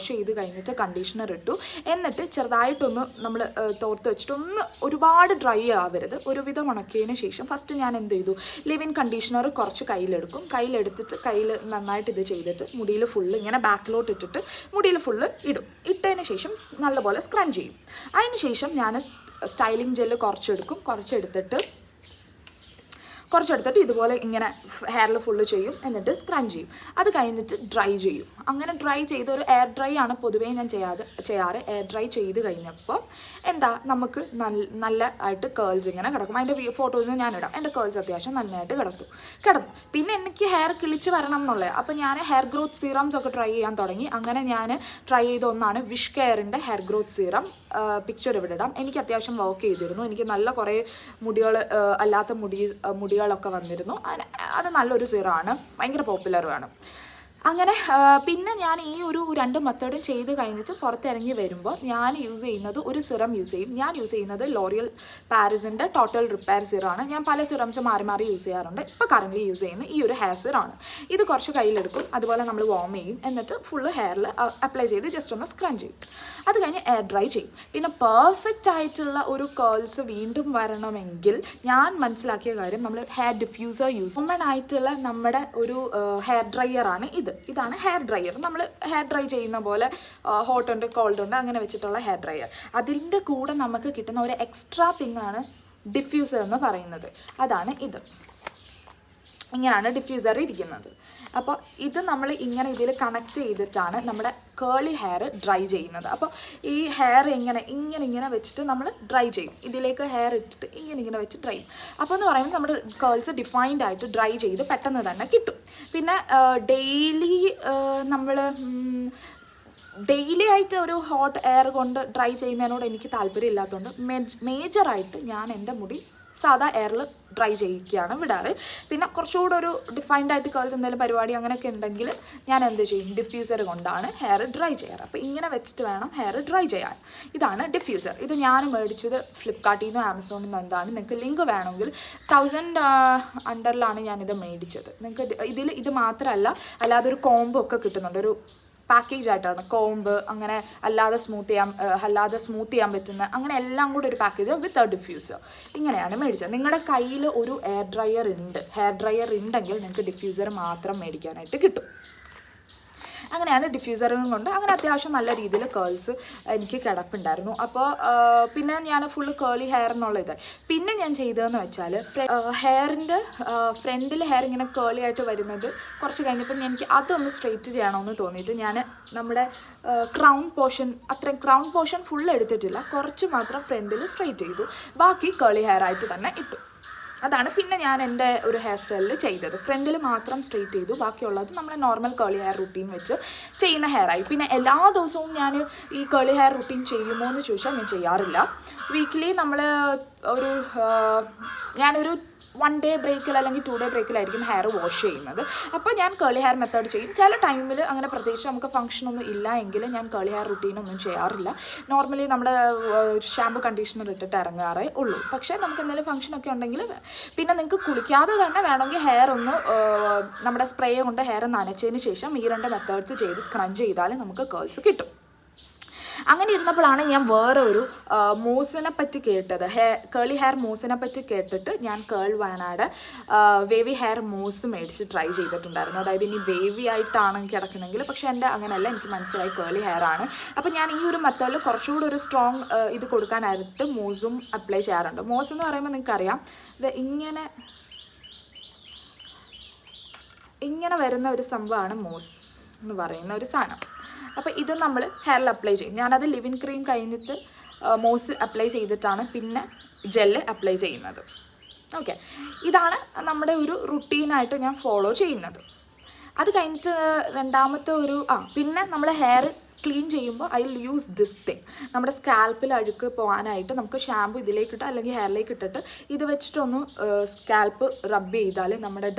ചെയ്ത് കഴിഞ്ഞിട്ട് കണ്ടീഷണർ ഇട്ടു. എന്നിട്ട് ചെറുതായിട്ടൊന്ന് നമ്മൾ തോർത്ത് വെച്ചിട്ട് ഒന്ന് ഒരുപാട് ഡ്രൈ ആവരുത്, ഒരുവിധം ഉണക്കിയതിന് ശേഷം ഫസ്റ്റ് ഞാൻ എന്ത് ചെയ്തു, ലിവിൻ കണ്ടീഷണർ കുറച്ച് കയ്യിലെടുത്തിട്ട് കയ്യിൽ നന്നായിട്ട് ഇത് ചെയ്തിട്ട് മുടിയിൽ ഫുള്ള് ഇങ്ങനെ ബാക്കിലോട്ട് ഇട്ടിട്ട് മുടിയിൽ ഫുള്ള് ഇട്ടതിന് ശേഷം നല്ലപോലെ സ്ക്രഞ്ച് ചെയ്യും. അതിന് ശേഷം ഞാൻ സ്റ്റൈലിംഗ് ജെല്ല് കുറച്ചെടുത്തിട്ട് ഇതുപോലെ ഇങ്ങനെ ഹെയറിൽ ഫുള്ള് ചെയ്യും, എന്നിട്ട് സ്ക്രഞ്ച് ചെയ്യും. അത് കഴിഞ്ഞിട്ട് ഡ്രൈ ചെയ്യും. അങ്ങനെ ഡ്രൈ ചെയ്ത് ഒരു എയർ ഡ്രൈ ആണ് പൊതുവേ ഞാൻ ചെയ്യാറ്. എയർ ഡ്രൈ ചെയ്ത് കഴിഞ്ഞപ്പോൾ എന്താ, നമുക്ക് നല്ല ആയിട്ട് കേൾസ് ഇങ്ങനെ കിടക്കും. അതിൻ്റെ ഫോട്ടോസ് ഞാൻ ഇടാം. എൻ്റെ കേൾസ് അത്യാവശ്യം നന്നായിട്ട് കിടന്നു. പിന്നെ എനിക്ക് ഹെയർ കിളിച്ച് വരണം എന്നുള്ളത്. അപ്പോൾ ഞാൻ ഹെയർ ഗ്രോത്ത് സീറംസ് ഒക്കെ ട്രൈ ചെയ്യാൻ തുടങ്ങി. അങ്ങനെ ഞാൻ ട്രൈ ചെയ്ത ഒന്നാണ് വിഷ് കെയറിൻ്റെ ഹെയർ ഗ്രോത്ത് സീറം. പിക്ചർ ഇവിടെ ഇടാം. എനിക്ക് അത്യാവശ്യം വർക്ക് ചെയ്തിരുന്നു. എനിക്ക് നല്ല കുറേ അല്ലാത്ത മുടികളൊക്കെ വന്നിരുന്നു. അത് നല്ലൊരു സീറമാണ്, ഭയങ്കര പോപ്പുലറുമാണ്. അങ്ങനെ പിന്നെ ഞാൻ ഈ ഒരു 2 മെത്തേഡും ചെയ്ത് കഴിഞ്ഞിട്ട് പുറത്തിറങ്ങി വരുമ്പോൾ ഞാൻ യൂസ് ചെയ്യുന്നത് ഒരു സിറം യൂസ് ചെയ്യും. ഞാൻ യൂസ് ചെയ്യുന്നത് ലോറിയൽ പാരിസിൻ്റെ ടോട്ടൽ റിപ്പയർ സിറമാണ്. ഞാൻ പല സിറംസ് മാറി മാറി യൂസ് ചെയ്യാറുണ്ട്. ഇപ്പോൾ കറൻ്റ് യൂസ് ചെയ്യുന്ന ഈ ഒരു ഹെയർ സിറാണ്. ഇത് കുറച്ച് കയ്യിലെടുക്കും, അതുപോലെ നമ്മൾ വാം ചെയ്യും, എന്നിട്ട് ഫുള്ള് ഹെയറിൽ അപ്ലൈ ചെയ്ത് ജസ്റ്റ് ഒന്ന് സ്ക്രഞ്ച് ചെയ്യും. അത് കഴിഞ്ഞ് എയർ ഡ്രൈ ചെയ്യും. പിന്നെ പെർഫെക്റ്റ് ആയിട്ടുള്ള ഒരു കേൾസ് വീണ്ടും വരണമെങ്കിൽ ഞാൻ മനസ്സിലാക്കിയ കാര്യം, നമ്മൾ ഹെയർ ഡിഫ്യൂസർ യൂസ് കോമൺ ആയിട്ടുള്ള നമ്മുടെ ഒരു ഹെയർ ഡ്രയറാണ് ഇതാണ് ഹെയർ ഡ്രയർ. നമ്മൾ ഹെയർ ഡ്രൈ ചെയ്യുന്ന പോലെ ഹോട്ട് ഉണ്ട്, കോൾഡ് ഉണ്ട്, അങ്ങനെ വെച്ചിട്ടുള്ള ഹെയർ ഡ്രയർ. അതിൻ്റെ കൂടെ നമുക്ക് കിട്ടുന്ന ഒരു എക്സ്ട്രാ തിങ്ങാണ് ഡിഫ്യൂസർ എന്ന് പറയുന്നത്. അതാണ് ഇത്. ഇങ്ങനെയാണ് ഡിഫ്യൂസർ ഇരിക്കുന്നത്. അപ്പോൾ ഇത് നമ്മൾ ഇങ്ങനെ ഇതിൽ കണക്ട് ചെയ്തിട്ടാണ് നമ്മുടെ കേളി ഹെയർ ഡ്രൈ ചെയ്യുന്നത്. അപ്പോൾ ഈ ഹെയർ ഇങ്ങനെ വെച്ചിട്ട് നമ്മൾ ഡ്രൈ ചെയ്യും. ഇതിലേക്ക് ഹെയർ ഇട്ടിട്ട് ഇങ്ങനെ വെച്ച് ഡ്രൈ ചെയ്യും. അപ്പോൾ എന്ന് പറയുമ്പോൾ നമ്മുടെ കേൾസ് ഡിഫൈൻഡ് ആയിട്ട് ഡ്രൈ ചെയ്ത് പെട്ടെന്ന് തന്നെ കിട്ടും. പിന്നെ ഡെയിലി ആയിട്ട് ഒരു ഹോട്ട് എയർ കൊണ്ട് ഡ്രൈ ചെയ്യുന്നതിനോട് എനിക്ക് താല്പര്യം ഇല്ലാത്തതുകൊണ്ട് മേജറായിട്ട് ഞാൻ എൻ്റെ മുടി സാധാ എയറിൽ ഡ്രൈ ചെയ്യിക്കുകയാണ് വിടാറ്. പിന്നെ കുറച്ചുകൂടെ ഒരു ഡിഫൈൻഡ് ആയിട്ട് കേൾസ് എന്തെങ്കിലും പരിപാടി അങ്ങനെയൊക്കെ ഉണ്ടെങ്കിൽ ഞാൻ എന്ത് ചെയ്യും, ഡിഫ്യൂസർ കൊണ്ടാണ് ഹെയർ ഡ്രൈ ചെയ്യാറ്. അപ്പോൾ ഇങ്ങനെ വെച്ചിട്ട് വേണം ഹെയർ ഡ്രൈ ചെയ്യാൻ. ഇതാണ് ഡിഫ്യൂസർ. ഇത് ഞാൻ മേടിച്ചത് ഫ്ലിപ്കാർട്ടിൽ നിന്നും ആമസോണിൽ നിന്നും എന്താണ്. നിങ്ങൾക്ക് ലിങ്ക് വേണമെങ്കിൽ 1000 അണ്ടറിലാണ് ഞാനിത് മേടിച്ചത്. നിങ്ങൾക്ക് ഇത് മാത്രമല്ല, അല്ലാതെ ഒരു കോംബോ ഒക്കെ കിട്ടുന്നുണ്ട്. ഒരു പാക്കേജ് ആയിട്ടാണ് കോംബ്, അങ്ങനെ അല്ലാതെ സ്മൂത്ത് ചെയ്യാൻ പറ്റുന്ന, അങ്ങനെ എല്ലാം കൂടെ ഒരു പാക്കേജ് വിത്ത് ഡിഫ്യൂസർ. ഇങ്ങനെയാണ് മേടിച്ചത്. നിങ്ങളുടെ കയ്യിൽ ഒരു ഹെയർ ഡ്രയർ ഉണ്ടെങ്കിൽ നിങ്ങൾക്ക് ഡിഫ്യൂസർ മാത്രം മേടിക്കാനായിട്ട് കിട്ടും. അങ്ങനെയാണ് ഡിഫ്യൂസറും കൊണ്ട് അങ്ങനെ അത്യാവശ്യം നല്ല രീതിയിൽ കേൾസ് എനിക്ക് കിടപ്പുണ്ടായിരുന്നു. അപ്പോൾ പിന്നെ ഞാൻ ഫുള്ള് കേളി ഹെയർ എന്നുള്ളത്. പിന്നെ ഞാൻ ചെയ്തതെന്ന് വെച്ചാൽ ഹെയറിൻ്റെ ഫ്രണ്ടിൽ ഹെയർ ഇങ്ങനെ കേളി ആയിട്ട് വരുന്നത് കുറച്ച് കഴിഞ്ഞപ്പോൾ എനിക്ക് അതൊന്ന് സ്ട്രെയിറ്റ് ചെയ്യണമെന്ന് തോന്നിയിട്ട് ഞാൻ നമ്മുടെ ക്രൗൺ പോർഷൻ ഫുൾ എടുത്തിട്ടില്ല, കുറച്ച് മാത്രം ഫ്രണ്ടിൽ സ്ട്രെയിറ്റ് ചെയ്തു. ബാക്കി കേളി ഹെയർ ആയിട്ട് തന്നെ ഇട്ടു. അതാണ് പിന്നെ ഞാൻ എൻ്റെ ഒരു ഹെയർ സ്റ്റൈലിൽ ചെയ്തത്. ഫ്രണ്ടിൽ മാത്രം സ്ട്രെയിറ്റ് ചെയ്തു, ബാക്കിയുള്ളത് നമ്മൾ നോർമൽ കേളി ഹെയർ റുട്ടീൻ വെച്ച് ചെയ്യുന്ന ഹെയറായി. പിന്നെ എല്ലാ ദിവസവും ഞാൻ ഈ കേളി ഹെയർ റുട്ടീൻ ചെയ്യുമോ എന്ന് ചോദിച്ചാൽ ഞാൻ ചെയ്യാറില്ല. വീക്കിലി ഞാനൊരു 1 ഡേ ബ്രേക്കിൽ അല്ലെങ്കിൽ 2 ഡേ ബ്രേക്കിലായിരിക്കും ഹെയർ വാഷ് ചെയ്യുന്നത്. അപ്പോൾ ഞാൻ കേളി ഹെയർ മെത്തേഡ് ചെയ്യും. ചില ടൈമിൽ അങ്ങനെ പ്രത്യേകിച്ച് നമുക്ക് ഫംഗ്ഷനൊന്നും ഇല്ല എങ്കിൽ ഞാൻ കേളി ഹെയർ റുട്ടീനൊന്നും ചെയ്യാറില്ല. നോർമലി നമ്മുടെ ഷാമ്പു കണ്ടീഷണർ ഇട്ടിട്ട് ഇറങ്ങാറേ ഉള്ളൂ. പക്ഷേ നമുക്ക് എന്തെങ്കിലും ഫംഗ്ഷനൊക്കെ ഉണ്ടെങ്കിൽ, പിന്നെ നിങ്ങൾക്ക് കുളിക്കാതെ തന്നെ വേണമെങ്കിൽ ഹെയർ ഒന്ന് നമ്മുടെ സ്പ്രേ കൊണ്ട് ഹെയർ നനച്ചതിന് ശേഷം ഈ 2 മെത്തേഡ്സ് ചെയ്ത് സ്ക്രഞ്ച് ചെയ്താൽ നമുക്ക് കേൾസ് കിട്ടും. അങ്ങനെ ഇരുന്നപ്പോഴാണ് ഞാൻ വേറെ ഒരു മൂസിനെ പറ്റി കേട്ടത്. കേളി ഹെയർ മൂസിനെ പറ്റി കേട്ടിട്ട് ഞാൻ കേൾ വാനാട് വേവി ഹെയർ മൂസ് മേടിച്ച് ട്രൈ ചെയ്തിട്ടുണ്ടായിരുന്നു. അതായത് ഇനി വേവി ആയിട്ടാണ് കിടക്കുന്നെങ്കിൽ, പക്ഷേ എൻ്റെ അങ്ങനെയല്ല, എനിക്ക് മനസ്സിലായി കേളി ഹെയർ ആണ്. അപ്പോൾ ഞാൻ ഈ ഒരു മെത്തേഡിൽ കുറച്ചുകൂടി ഒരു സ്ട്രോങ് ഇത് കൊടുക്കാനായിട്ട് മൂസും അപ്ലൈ ചെയ്യാറുണ്ട്. മൂസ് എന്ന് പറയുമ്പോൾ നിങ്ങൾക്കറിയാം, ഇത് ഇങ്ങനെ വരുന്ന ഒരു സംഭവമാണ് മൂസ് എന്ന് പറയുന്ന ഒരു സാധനം. അപ്പോൾ ഇത് നമ്മൾ ഹെയറിൽ അപ്ലൈ ചെയ്യും. ഞാനത് ലിവിങ് ക്രീം കഴിഞ്ഞിട്ട് മോസ് അപ്ലൈ ചെയ്തിട്ടാണ് പിന്നെ ജെല്ല് അപ്ലൈ ചെയ്യുന്നത്. ഓക്കെ, ഇതാണ് നമ്മുടെ ഒരു റുട്ടീനായിട്ട് ഞാൻ ഫോളോ ചെയ്യുന്നത്. അത് കഴിഞ്ഞിട്ട് രണ്ടാമത്തെ പിന്നെ നമ്മൾ ഹെയർ ക്ലീൻ ചെയ്യുമ്പോൾ I will use this thing. നമ്മുടെ സ്കാൽപ്പിൽ അഴുക്ക് പോകാനായിട്ട് നമുക്ക് ഷാമ്പു ഇതിലേക്കിട്ട് അല്ലെങ്കിൽ ഹെയറിലേക്ക് ഇട്ടിട്ട് ഇത് വെച്ചിട്ടൊന്ന് സ്കാൽപ്പ് റബ്ബ് ചെയ്താൽ നമ്മുടെ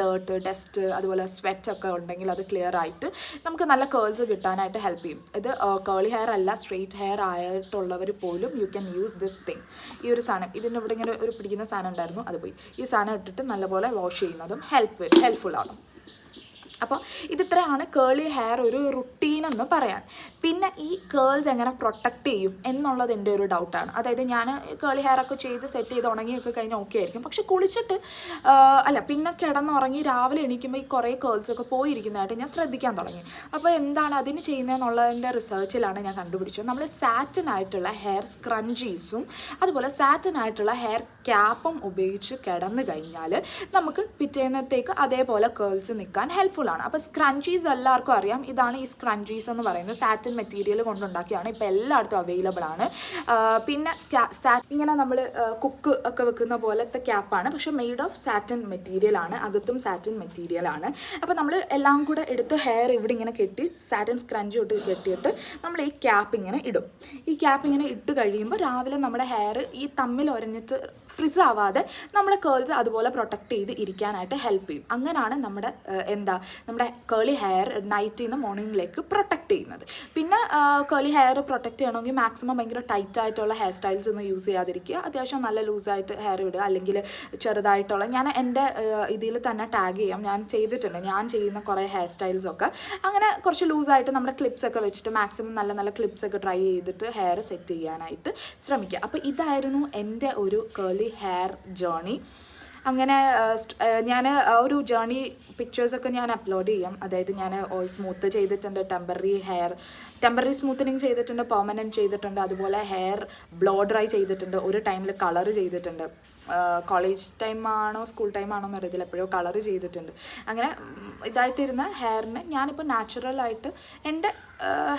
ഡസ്റ്റ് അതുപോലെ സ്വെറ്റ് ഒക്കെ ഉണ്ടെങ്കിൽ അത് ക്ലിയർ ആയിട്ട് നമുക്ക് നല്ല കേൾസ് കിട്ടാനായിട്ട് ഹെൽപ്പ് ചെയ്യും. ഇത് കേളി ഹെയർ അല്ല, സ്ട്രെയിറ്റ് ഹെയർ ആയിട്ടുള്ളവർ പോലും you can use this thing. ഈ ഒരു സാധനം, ഇതിൻ്റെ ഇവിടെ ഇങ്ങനെ ഒരു പിടിക്കുന്ന സാധനം ഉണ്ടായിരുന്നു, അത് പോയി. ഈ സാധനം ഇട്ടിട്ട് നല്ലപോലെ വാഷ് ചെയ്യുന്നതും ഹെൽപ്ഫുള്ളാണ്. അപ്പോൾ ഇതിത്രയാണ് കേളി ഹെയർ ഒരു റുട്ടീൻ എന്ന് പറയാൻ. പിന്നെ ഈ കേൾസ് എങ്ങനെ പ്രൊട്ടക്റ്റ് ചെയ്യും എന്നുള്ളത് എൻ്റെ ഒരു ഡൗട്ടാണ്. അതായത് ഞാൻ കേളി ഹെയറൊക്കെ ചെയ്ത് സെറ്റ് ചെയ്ത് ഉണങ്ങിയൊക്കെ കഴിഞ്ഞാൽ ഓക്കെ ആയിരിക്കും. പക്ഷെ കുളിച്ചിട്ട് പിന്നെ കിടന്നുറങ്ങി രാവിലെ എണീക്കുമ്പോൾ ഈ കുറേ കേൾസൊക്കെ പോയിരിക്കുന്നതായിട്ട് ഞാൻ ശ്രദ്ധിക്കാൻ തുടങ്ങി. അപ്പോൾ എന്താണ് അതിന് ചെയ്യുന്നതെന്നുള്ളതിൻ്റെ റിസർച്ചിലാണ് ഞാൻ കണ്ടുപിടിച്ചത്. നമ്മൾ സാറ്റിനായിട്ടുള്ള ഹെയർ സ്ക്രഞ്ചീസും അതുപോലെ സാറ്റിനായിട്ടുള്ള ഹെയർ ക്യാപ്പും ഉപയോഗിച്ച് കിടന്നു കഴിഞ്ഞാൽ നമുക്ക് പിറ്റേന്നത്തേക്ക് അതേപോലെ കേൾസ് നിൽക്കാൻ ഹെൽപ്ഫുൾ ആണ്. അപ്പോൾ സ്ക്രഞ്ചീസ് എല്ലാവർക്കും അറിയാം. ഇതാണ് ഈ സ്ക്രഞ്ചീസ് എന്ന് പറയുന്നത്. സാറ്റിൻ മെറ്റീരിയൽ കൊണ്ടുണ്ടാക്കിയാണ്, ഇപ്പോൾ എല്ലായിടത്തും അവൈലബിൾ ആണ്. പിന്നെ ഇങ്ങനെ നമ്മൾ കുക്ക് ഒക്കെ വെക്കുന്ന പോലത്തെ ക്യാപ്പാണ്, പക്ഷേ മെയ്ഡ് ഓഫ് സാറ്റിൻ മെറ്റീരിയൽ ആണ്, അകത്തും സാറ്റിൻ മെറ്റീരിയൽ ആണ്. അപ്പോൾ നമ്മൾ എല്ലാം കൂടെ എടുത്ത് ഹെയർ ഇവിടെ ഇങ്ങനെ കെട്ടി സാറ്റിൻ സ്ക്രഞ്ച് തൊട്ട് കെട്ടിയിട്ട് നമ്മൾ ഈ ക്യാപ്പ് ഇങ്ങനെ ഇടും. ഈ ക്യാപ്പ് ഇങ്ങനെ ഇട്ട് കഴിയുമ്പോൾ രാവിലെ നമ്മുടെ ഹെയർ ഈ തമ്മിൽ ഉരഞ്ഞിട്ട് ഫ്രിസ് ആവാതെ നമ്മുടെ കേൾസ് അതുപോലെ പ്രൊട്ടക്റ്റ് ചെയ്ത് ഇരിക്കാനായിട്ട് ഹെൽപ്പ് ചെയ്യും. അങ്ങനെയാണ് നമ്മുടെ നമ്മുടെ കേളി ഹെയർ നൈറ്റിൽ നിന്ന് മോർണിംഗിലേക്ക് പ്രൊട്ടക്റ്റ് ചെയ്യുന്നത്. പിന്നെ കേളി ഹെയർ പ്രൊട്ടക്റ്റ് ചെയ്യണമെങ്കിൽ മാക്സിമം ഭയങ്കര ടൈറ്റ് ആയിട്ടുള്ള ഹെയർ സ്റ്റൈൽസ് ഒന്നും യൂസ് ചെയ്യാതിരിക്കുക. അത്യാവശ്യം നല്ല ലൂസായിട്ട് ഹെയർ വിടുക, അല്ലെങ്കിൽ ചെറുതായിട്ടുള്ള, ഞാൻ എൻ്റെ ഇതിൽ തന്നെ ടാഗ് ചെയ്യാം, ഞാൻ ചെയ്തിട്ടുണ്ട്, ഞാൻ ചെയ്യുന്ന കുറേ ഹെയർ സ്റ്റൈൽസൊക്കെ അങ്ങനെ കുറച്ച് ലൂസായിട്ട് നമ്മുടെ ക്ലിപ്സൊക്കെ വെച്ചിട്ട് മാക്സിമം നല്ല നല്ല ക്ലിപ്സൊക്കെ ട്രൈ ചെയ്തിട്ട് ഹെയർ സെറ്റ് ചെയ്യാനായിട്ട് ശ്രമിക്കുക. അപ്പോൾ ഇതായിരുന്നു എൻ്റെ ഒരു കേളി ഹെയർ ജേർണി. അങ്ങനെ ഞാൻ ഒരു ജേർണി പിക്ചേഴ്സൊക്കെ ഞാൻ അപ്ലോഡ് ചെയ്യാം. അതായത് ഞാൻ സ്മൂത്ത് ചെയ്തിട്ടുണ്ട്, ടെമ്പററി സ്മൂത്തനിങ് ചെയ്തിട്ടുണ്ട്, പെർമനൻറ്റ് ചെയ്തിട്ടുണ്ട്, അതുപോലെ ഹെയർ ബ്ലോ ഡ്രൈ ചെയ്തിട്ടുണ്ട്, ഒരു ടൈമിൽ കളർ ചെയ്തിട്ടുണ്ട്, കോളേജ് ടൈമാണോ സ്കൂൾ ടൈമാണോ എന്ന് അറിയത്തില്ല, എപ്പോഴോ കളർ ചെയ്തിട്ടുണ്ട്. അങ്ങനെ ഇതായിട്ടിരുന്ന ഹെയറിന് ഞാനിപ്പോൾ നാച്ചുറലായിട്ട് എൻ്റെ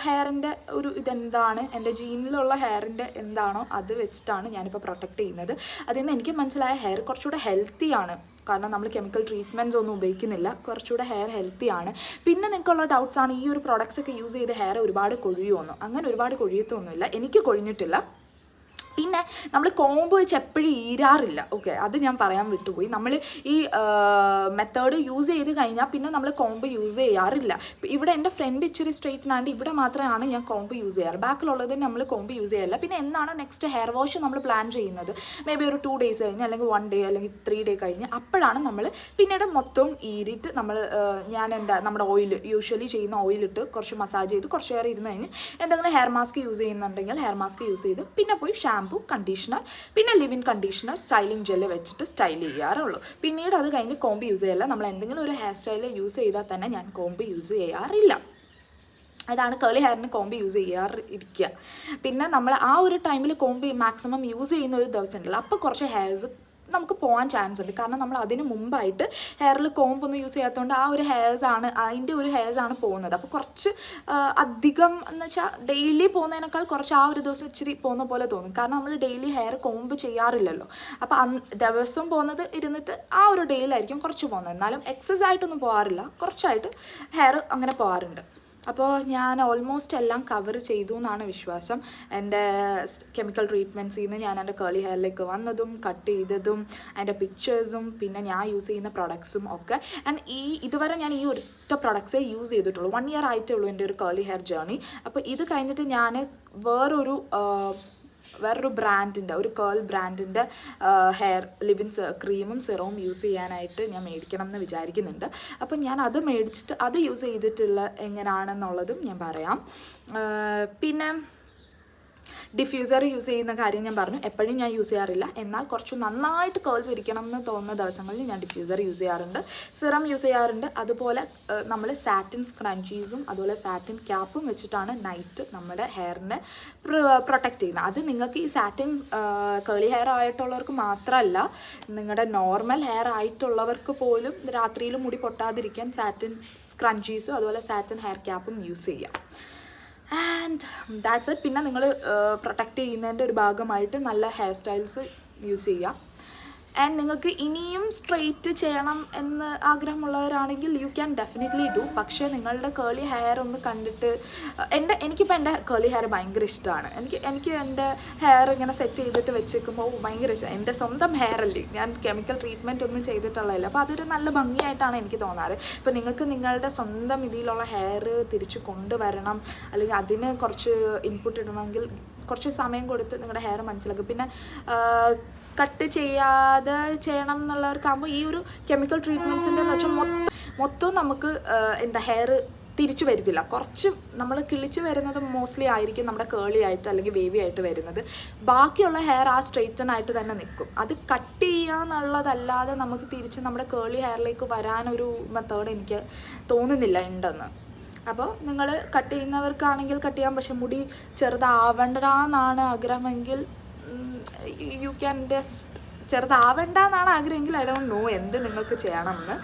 ഹെയറിൻ്റെ ഒരു ഇതെന്താണ്, എൻ്റെ ജീനിലുള്ള ഹെയറിൻ്റെ എന്താണോ അത് വെച്ചിട്ടാണ് ഞാനിപ്പോൾ പ്രൊട്ടക്റ്റ് ചെയ്യുന്നത്. അതിൽ നിന്ന് എനിക്ക് മനസ്സിലായ ഹെയർ കുറച്ചുകൂടെ ഹെൽത്തിയാണ്, കാരണം നമ്മൾ കെമിക്കൽ ട്രീറ്റ്മെൻറ്റ്സ് ഒന്നും ഉപയോഗിക്കുന്നില്ല, കുറച്ചുകൂടെ ഹെയർ ഹെൽത്തിയാണ്. പിന്നെ നിങ്ങൾക്കുള്ള ഡൗട്ട്സാണ് ഈ ഒരു പ്രോഡക്റ്റ്സ് ഒക്കെ യൂസ് ചെയ്ത് ഹെയർ ഒരുപാട് കൊഴിയുമോ? അങ്ങനെ ഒരുപാട് കൊഴിയത്തൊന്നുമില്ല, എനിക്ക് കൊഴിഞ്ഞിട്ടില്ല. പിന്നെ നമ്മൾ കോമ്പ് വെച്ച് എപ്പോഴും ഈരാറില്ല. ഓക്കെ, അത് ഞാൻ പറയാൻ വിട്ടുപോയി. നമ്മൾ ഈ മെത്തേഡ് യൂസ് ചെയ്ത് കഴിഞ്ഞാൽ പിന്നെ നമ്മൾ കോമ്പ് യൂസ് ചെയ്യാറില്ല. ഇവിടെ എൻ്റെ ഫ്രണ്ട് ഇച്ചിരി സ്ട്രെയിറ്റനാണ്ട് ഇവിടെ മാത്രമാണ് ഞാൻ കോമ്പ് യൂസ് ചെയ്യാറ്, ബാക്കിലുള്ളത് നമ്മൾ കോമ്പ് യൂസ് ചെയ്യാറില്ല. പിന്നെ എന്നാണ് നെക്സ്റ്റ് ഹെയർ വാഷ് നമ്മൾ പ്ലാൻ ചെയ്യുന്നത്, മേ ബി ഒരു 2 days കഴിഞ്ഞ്, അല്ലെങ്കിൽ 1 day അല്ലെങ്കിൽ 3 day കഴിഞ്ഞ്, അപ്പോഴാണ് നമ്മൾ പിന്നീട് മൊത്തം ഈരിട്ട് ഞാൻ നമ്മുടെ ഓയിൽ, യൂഷ്വലി ചെയ്യുന്ന ഓയിലിട്ട് കുറച്ച് മസാജ് ചെയ്ത് കുറച്ച് നേരം ഇരുന്ന് കഴിഞ്ഞ് എന്തെങ്കിലും ഹെയർ മാസ്ക് യൂസ് ചെയ്യുന്നുണ്ടെങ്കിൽ ഹെയർ മാസ്ക് യൂസ് ചെയ്ത് പിന്നെ പോയി ഷാമ്പു, കണ്ടീഷണർ, പിന്നെ ലിവിൻ കണ്ടീഷണർ, സ്റ്റൈലിംഗ് ജെല്ല് വെച്ചിട്ട് സ്റ്റൈൽ ചെയ്യാറുള്ളൂ. പിന്നീട് അത് കഴിഞ്ഞ് കോമ്പ് യൂസ് ചെയ്യില്ല. നമ്മൾ എന്തെങ്കിലും ഒരു ഹെയർ സ്റ്റൈൽ യൂസ് ചെയ്താൽ തന്നെ ഞാൻ കോമ്പ് യൂസ് ചെയ്യാറില്ല. അതാണ് കേളി ഹെയറിന് കോമ്പ് യൂസ് ചെയ്യാറിരിക്കുക. പിന്നെ നമ്മൾ ആ ഒരു ടൈമിൽ കോമ്പ് മാക്സിമം യൂസ് ചെയ്യുന്ന ഒരു ദിവസം ഉണ്ടല്ലോ, അപ്പോൾ കുറച്ച് ഹെയർസ് നമുക്ക് പോകാൻ ചാൻസ് ഉണ്ട്. കാരണം നമ്മൾ അതിന് മുമ്പായിട്ട് ഹെയറിൽ കോമ്പൊന്നും യൂസ് ചെയ്യാത്തതുകൊണ്ട് ആ ഒരു അതിൻ്റെ ഒരു ഹെയർസാണ് പോകുന്നത്. അപ്പോൾ കുറച്ച് അധികം എന്ന് വെച്ചാൽ ഡെയിലി പോകുന്നതിനേക്കാൾ കുറച്ച് ആ ഒരു ദിവസം ഇച്ചിരി പോകുന്ന പോലെ തോന്നും. കാരണം നമ്മൾ ഡെയിലി ഹെയർ കോമ്പ് ചെയ്യാറില്ലല്ലോ. അപ്പോൾ ദിവസം പോകുന്നത് ഇരുന്നിട്ട് ആ ഒരു ഡേയിലായിരിക്കും കുറച്ച് പോകുന്നത്. എന്നാലും എക്സസ് ആയിട്ടൊന്നും പോകാറില്ല, കുറച്ചായിട്ട് ഹെയർ അങ്ങനെ പോകാറുണ്ട്. അപ്പോൾ ഞാൻ ഓൾമോസ്റ്റ് എല്ലാം കവർ ചെയ്തു എന്നാണ് വിശ്വാസം. എൻ്റെ കെമിക്കൽ ട്രീറ്റ്മെൻറ്റ്സിൽ നിന്ന് ഞാൻ എൻ്റെ കേളി ഹെയറിലേക്ക് വന്നതും കട്ട് ചെയ്തതും അതിൻ്റെ പിക്ചേഴ്സും പിന്നെ ഞാൻ യൂസ് ചെയ്യുന്ന പ്രൊഡക്ട്സും ഒക്കെ. ആൻഡ് ഇതുവരെ ഞാൻ ഈ ഒറ്റ പ്രൊഡക്ട്സേ യൂസ് ചെയ്തിട്ടുള്ളൂ. 1 year ആയിട്ടേ ഉള്ളൂ എൻ്റെ ഒരു കേളി ഹെയർ ജേർണി. അപ്പോൾ ഇത് കഴിഞ്ഞിട്ട് ഞാൻ വേറൊരു ബ്രാൻഡിൻ്റെ, ഒരു കേൾ ബ്രാൻഡിൻ്റെ ഹെയർ ലിവിൻസ് ക്രീമും സിറവും യൂസ് ചെയ്യാനായിട്ട് ഞാൻ മേടിക്കണം എന്ന് വിചാരിക്കുന്നുണ്ട്. അപ്പം ഞാൻ അത് മേടിച്ചിട്ട് അത് യൂസ് ചെയ്തിട്ടുള്ള എങ്ങനെയാണെന്നുള്ളതും ഞാൻ പറയാം. പിന്നെ ഡിഫ്യൂസർ യൂസ് ചെയ്യുന്ന കാര്യം ഞാൻ പറഞ്ഞു, എപ്പോഴും ഞാൻ യൂസ് ചെയ്യാറില്ല. എന്നാൽ കുറച്ച് നന്നായിട്ട് കേൾസ് ഇരിക്കണം എന്ന് തോന്നുന്ന ദിവസങ്ങളിൽ ഞാൻ ഡിഫ്യൂസർ യൂസ് ചെയ്യാറുണ്ട്, സിറം യൂസ് ചെയ്യാറുണ്ട്. അതുപോലെ നമ്മൾ സാറ്റിൻ സ്ക്രഞ്ചീസും അതുപോലെ സാറ്റിൻ ക്യാപ്പും വെച്ചിട്ടാണ് നൈറ്റ് നമ്മുടെ ഹെയറിനെ പ്രൊട്ടക്റ്റ് ചെയ്യുന്നത്. അത് നിങ്ങൾക്ക് ഈ സാറ്റിൻ കേളി ഹെയർ ആയിട്ടുള്ളവർക്ക് മാത്രമല്ല, നിങ്ങളുടെ നോർമൽ ഹെയർ ആയിട്ടുള്ളവർക്ക് പോലും രാത്രിയിൽ മുടി പൊട്ടാതിരിക്കാൻ സാറ്റിൻ സ്ക്രഞ്ചീസും അതുപോലെ സാറ്റിൻ ഹെയർ ക്യാപ്പും യൂസ് ചെയ്യാം. And that's it. പിന്നെ നിങ്ങൾ പ്രൊട്ടക്റ്റ് ചെയ്യുന്നതിൻ്റെ ഒരു ഭാഗമായിട്ട് നല്ല ഹെയർ സ്റ്റൈൽസ് യൂസ് ചെയ്യുക. ആൻഡ് നിങ്ങൾക്ക് ഇനിയും സ്ട്രെയിറ്റ് ചെയ്യണം എന്ന് ആഗ്രഹമുള്ളവരാണെങ്കിൽ യു ക്യാൻ ഡെഫിനറ്റ്ലി ഡു. പക്ഷേ നിങ്ങളുടെ കേളി ഹെയർ ഒന്ന് കണ്ടിട്ട് എനിക്കിപ്പോൾ എൻ്റെ കേളി ഹെയർ ഭയങ്കര ഇഷ്ടമാണ്. എനിക്ക് എൻ്റെ ഹെയർ ഇങ്ങനെ സെറ്റ് ചെയ്തിട്ട് വെച്ചേക്കുമ്പോൾ ഭയങ്കര ഇഷ്ടമാണ്. എൻ്റെ സ്വന്തം ഹെയർ അല്ലേ, ഞാൻ കെമിക്കൽ ട്രീറ്റ്മെൻറ്റ് ഒന്നും ചെയ്തിട്ടുള്ളതല്ല. അപ്പോൾ അതൊരു നല്ല ഭംഗിയായിട്ടാണ് എനിക്ക് തോന്നാറ്. ഇപ്പോൾ നിങ്ങൾക്ക് നിങ്ങളുടെ സ്വന്തം ഇതിലുള്ള ഹെയർ തിരിച്ച് കൊണ്ടുവരണം, അല്ലെങ്കിൽ അതിന് കുറച്ച് ഇൻപുട്ട് ഇടണമെങ്കിൽ കുറച്ച് സമയം കൊടുത്ത് നിങ്ങളുടെ ഹെയർ മനസ്സിലാക്കും. പിന്നെ കട്ട് ചെയ്യാതെ ചെയ്യണം എന്നുള്ളവർക്കാകുമ്പോൾ ഈ ഒരു കെമിക്കൽ ട്രീറ്റ്മെൻറ്റ്സിൻ്റെ എന്ന് വെച്ചാൽ മൊത്തം നമുക്ക് ഹെയർ തിരിച്ചു വരുത്തില്ല. കുറച്ച് നമ്മൾ കിളിച്ച് വരുന്നത് മോസ്റ്റ്ലി ആയിരിക്കും നമ്മുടെ കേളി ആയിട്ട് അല്ലെങ്കിൽ വേവി ആയിട്ട് വരുന്നത്. ബാക്കിയുള്ള ഹെയർ ആ സ്ട്രെയിറ്റൻ ആയിട്ട് തന്നെ നിൽക്കും. അത് കട്ട് ചെയ്യുക എന്നുള്ളതല്ലാതെ നമുക്ക് തിരിച്ച് നമ്മുടെ കേളി ഹെയറിലേക്ക് വരാനൊരു മെത്തേഡ് എനിക്ക് തോന്നുന്നില്ല ഉണ്ടെന്ന്. അപ്പോൾ നിങ്ങൾ കട്ട് ചെയ്യുന്നവർക്കാണെങ്കിൽ കട്ട് ചെയ്യാം. പക്ഷെ മുടി ചെറുതാവണ്ടെന്നാണ് ആഗ്രഹമെങ്കിൽ യു ക്യാൻ ജസ്റ്റ്, ചെറുതാവേണ്ട എന്നാണ് ആഗ്രഹമെങ്കിൽ ഐ ഡോണ്ട് നോ എന്ത് നിങ്ങൾക്ക് ചെയ്യണമെന്ന്.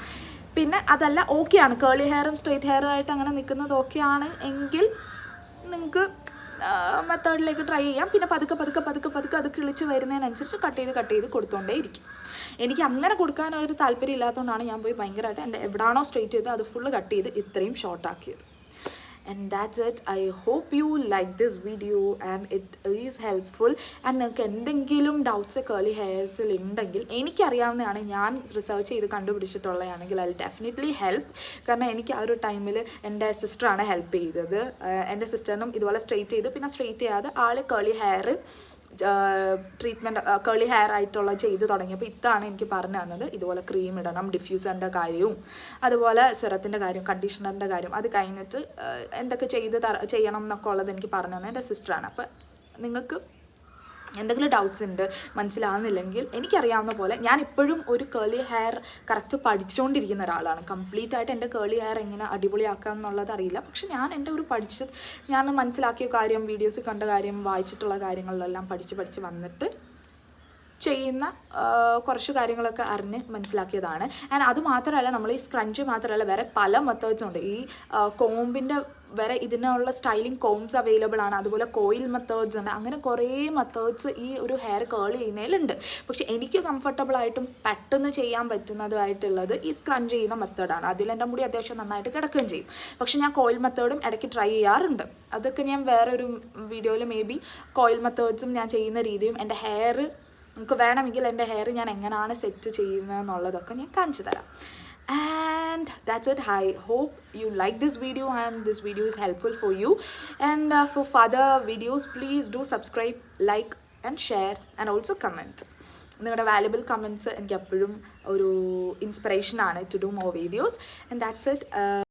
പിന്നെ അതല്ല ഓക്കെയാണ്, കേളി ഹെയറും സ്ട്രെയിറ്റ് ഹെയറും ആയിട്ട് അങ്ങനെ നിൽക്കുന്നത് ഓക്കെയാണ് എങ്കിൽ നിങ്ങൾക്ക് മെത്തേഡിലേക്ക് ട്രൈ ചെയ്യാം. പിന്നെ പതുക്കെ അത് കിളിച്ച് വരുന്നതിനനുസരിച്ച് കട്ട് ചെയ്ത് കൊടുത്തോണ്ടേ ഇരിക്കും. എനിക്ക് അങ്ങനെ കൊടുക്കാനൊരു താല്പര്യം ഇല്ലാത്തതുകൊണ്ടാണ് ഞാൻ പോയി ഭയങ്കരമായിട്ട് എൻ്റെ എവിടാണോ സ്ട്രെയിറ്റ് ചെയ്ത് അത് ഫുള്ള് കട്ട് ചെയ്ത് ഇത്രയും ഷോർട്ടാക്കിയത്. And that's it. I hope you like this video and it is helpful. And നിങ്ങൾക്ക് എന്തെങ്കിലും ഡൗട്ട്സ് കേളി ഹെയർസിൽ ഉണ്ടെങ്കിൽ, എനിക്കറിയാവുന്നതാണ്, ഞാൻ റിസർച്ച് ചെയ്ത് കണ്ടുപിടിച്ചിട്ടുള്ളതാണെങ്കിൽ ഐ ഡെഫിനറ്റ്ലി ഹെൽപ്പ്. കാരണം എനിക്ക് ആ ഒരു ടൈമിൽ എൻ്റെ സിസ്റ്ററാണ് ഹെൽപ്പ് ചെയ്തത്. എൻ്റെ സിസ്റ്ററിനും ഇതുപോലെ സ്ട്രെയിറ്റ് ചെയ്തു, പിന്നെ സ്ട്രെയിറ്റ് ചെയ്യാതെ all curly hair treatment curly hair ആയിട്ടുള്ള ചെയ്ത് തുടങ്ങിയപ്പോൾ ഇതാണ് എനിക്ക് പറഞ്ഞു തന്നത്. ഇതുപോലെ ക്രീം ഇടണം, ഡിഫ്യൂസറിൻ്റെ കാര്യവും അതുപോലെ സിറത്തിൻ്റെ കാര്യം, കണ്ടീഷണറിൻ്റെ കാര്യം, അത് കഴിഞ്ഞിട്ട് എന്തൊക്കെ ചെയ്യണം എന്നൊക്കെ ഉള്ളത് എനിക്ക് പറഞ്ഞു തന്നെ എൻ്റെ സിസ്റ്ററാണ്. അപ്പോൾ നിങ്ങൾക്ക് എന്തെങ്കിലും ഡൗട്ട്സ് ഉണ്ട്, മനസ്സിലാവുന്നില്ലെങ്കിൽ, എനിക്കറിയാവുന്ന പോലെ ഞാൻ ഇപ്പോഴും ഒരു കേളി ഹെയർ കറക്റ്റ് പഠിച്ചുകൊണ്ടിരിക്കുന്ന ഒരാളാണ്. കംപ്ലീറ്റ് ആയിട്ട് എൻ്റെ കേളി ഹെയർ എങ്ങനെ അടിപൊളിയാക്കാം എന്നുള്ളത് അറിയില്ല. പക്ഷെ ഞാൻ എൻ്റെ ഒരു ഞാൻ മനസ്സിലാക്കിയ കാര്യം, വീഡിയോസ് കണ്ട കാര്യം, വായിച്ചിട്ടുള്ള കാര്യങ്ങളിലെല്ലാം പഠിച്ച് വന്നിട്ട് ചെയ്യുന്ന കുറച്ച് കാര്യങ്ങളൊക്കെ അറിഞ്ഞ് മനസ്സിലാക്കിയതാണ്. ആൻഡ് അത് മാത്രമല്ല, നമ്മൾ ഈ സ്ക്രഞ്ച് മാത്രമല്ല, വേറെ പല മെത്തേഡ്സും ഉണ്ട്. ഈ കോമ്പിൻ്റെ വരെ ഇതിനുള്ള സ്റ്റൈലിംഗ് കോംസ് അവൈലബിൾ ആണ്. അതുപോലെ കോയിൽ മെത്തേഡ്സ് ഉണ്ട്. അങ്ങനെ കുറേ മെത്തേഡ്സ് ഈ ഒരു ഹെയർ കേൾ ചെയ്യുന്നതിലുണ്ട്. പക്ഷെ എനിക്ക് കംഫർട്ടബിളായിട്ടും പെട്ടെന്ന് ചെയ്യാൻ പറ്റുന്നതുമായിട്ടുള്ളത് ഈ സ്ക്രഞ്ച് ചെയ്യുന്ന മെത്തേഡാണ്. അതിലെൻ്റെ മുടി അത്യാവശ്യം നന്നായിട്ട് കിടക്കുകയും ചെയ്യും. പക്ഷെ ഞാൻ കോയിൽ മെത്തേഡും ഇടയ്ക്ക് ട്രൈ ചെയ്യാറുണ്ട്. അതൊക്കെ ഞാൻ വേറൊരു വീഡിയോയിൽ മേ ബി കോയിൽ മെത്തേഡ്സും ഞാൻ ചെയ്യുന്ന രീതിയും എൻ്റെ ഹെയർ നമുക്ക് വേണമെങ്കിൽ എൻ്റെ ഹെയർ ഞാൻ എങ്ങനെയാണ് സെറ്റ് ചെയ്യുന്നതെന്നുള്ളതൊക്കെ ഞാൻ കാണിച്ചു തരാം. And that's it. I hope you like this video and this video is helpful for you. And for further videos, please do subscribe, like and share and also comment. നിങ്ങളുടെ valuable comments എനിക്ക് എപ്പോഴും ഒരു inspiration ആണ് to do more videos. And that's it.